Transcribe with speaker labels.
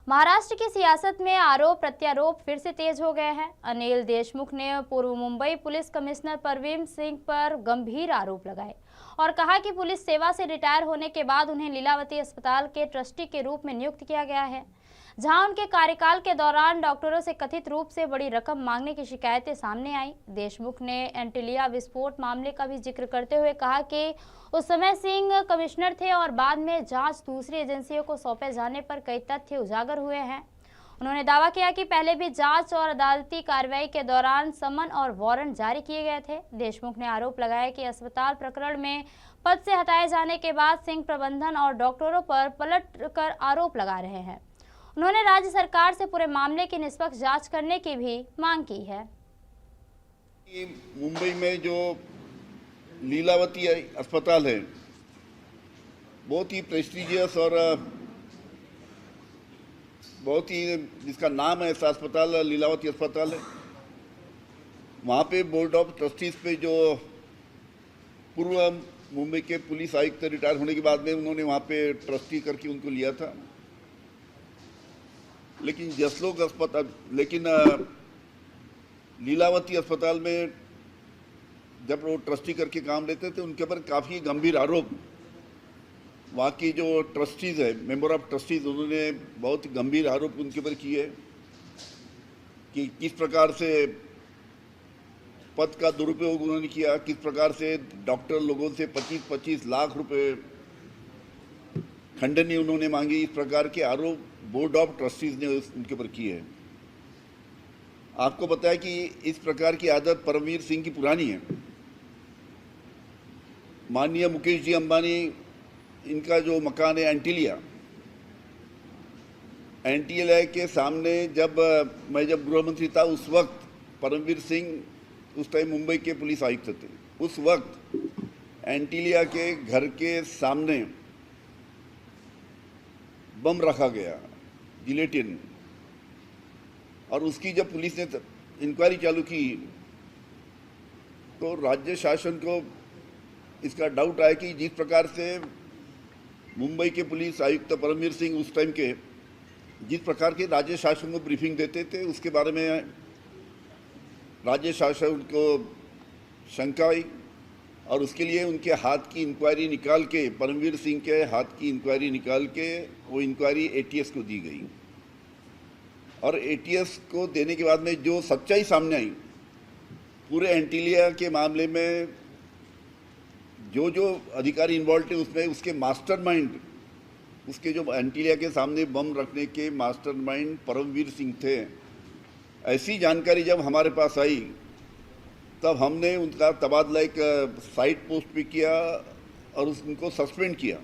Speaker 1: महाराष्ट्र की सियासत में आरोप प्रत्यारोप फिर से तेज हो गए हैं। अनिल देशमुख ने पूर्व मुंबई पुलिस कमिश्नर परवीन सिंह पर गंभीर आरोप लगाए और कहा कि पुलिस सेवा से रिटायर होने के बाद उन्हें लीलावती अस्पताल के ट्रस्टी के रूप में नियुक्त किया गया है, जहां उनके कार्यकाल के दौरान डॉक्टरों से कथित रूप से बड़ी रकम मांगने की शिकायतें सामने आई। देशमुख ने एंटीलिया विस्फोट मामले का भी जिक्र करते हुए कहा कि उस समय सिंह कमिश्नर थे और बाद में जांच दूसरी एजेंसियों को सौंपे जाने पर कई तथ्य उजागर हुए हैं। उन्होंने दावा किया कि पहले भी जांच और अदालती कार्रवाई के दौरान समन और वारंट जारी किए गए थे। देशमुख ने आरोप लगाया कि अस्पताल प्रकरण में पद से हटाए जाने के बाद सिंह प्रबंधन और डॉक्टरों पर पलट कर आरोप लगा रहे हैं। उन्होंने राज्य सरकार से पूरे मामले की निष्पक्ष जांच करने की भी मांग की है।
Speaker 2: मुंबई में जो लीलावती अस्पताल है, बहुत ही प्रेस्टिजियस और बहुत ही जिसका नाम है, ऐसा अस्पताल लीलावती अस्पताल है। वहाँ पे बोर्ड ऑफ ट्रस्टीज पे जो पूर्व मुंबई के पुलिस आयुक्त रिटायर होने के बाद में उन्होंने वहाँ पे ट्रस्टी करके उनको लिया था। लेकिन जसलोक अस्पताल लीलावती अस्पताल में जब वो ट्रस्टी करके काम लेते थे, उनके ऊपर काफ़ी गंभीर आरोप वहाँ की जो ट्रस्टीज़ है, मेंबर ऑफ ट्रस्टीज़, उन्होंने बहुत गंभीर आरोप उनके ऊपर किए कि किस प्रकार से पद का दुरुपयोग उन्होंने किया, किस प्रकार से डॉक्टर लोगों से 25-25 लाख रुपए खंडनी उन्होंने मांगी। इस प्रकार के आरोप बोर्ड ऑफ ट्रस्टीज ने उनके ऊपर किए। आपको बताया कि इस प्रकार की आदत परमवीर सिंह की पुरानी है। माननीय मुकेश जी अंबानी, इनका जो मकान है एंटीलिया के सामने, मैं जब गृह मंत्री था उस वक्त परमवीर सिंह उस टाइम मुंबई के पुलिस आयुक्त थे। उस वक्त एंटीलिया के घर के सामने बम रखा गया, जिलेटिन, और उसकी जब पुलिस ने इंक्वायरी चालू की तो राज्य शासन को इसका डाउट आया कि जिस प्रकार से मुंबई के पुलिस आयुक्त परमवीर सिंह उस टाइम के जिस प्रकार के राज्य शासन को ब्रीफिंग देते थे, उसके बारे में राज्य शासन को शंका आई और उसके लिए उनके हाथ की इंक्वायरी निकाल के, परमवीर सिंह के हाथ की इंक्वायरी निकाल के वो इंक्वायरी एटीएस को दी गई। और एटीएस को देने के बाद में जो सच्चाई सामने आई पूरे एंटीलिया के मामले में, जो जो अधिकारी इन्वॉल्व थे उसमें, उसके मास्टरमाइंड, उसके जो एंटीलिया के सामने बम रखने के मास्टरमाइंड परमवीर सिंह थे। ऐसी जानकारी जब हमारे पास आई तब हमने उनका तबादला एक साइड पोस्ट पे किया और उनको सस्पेंड किया।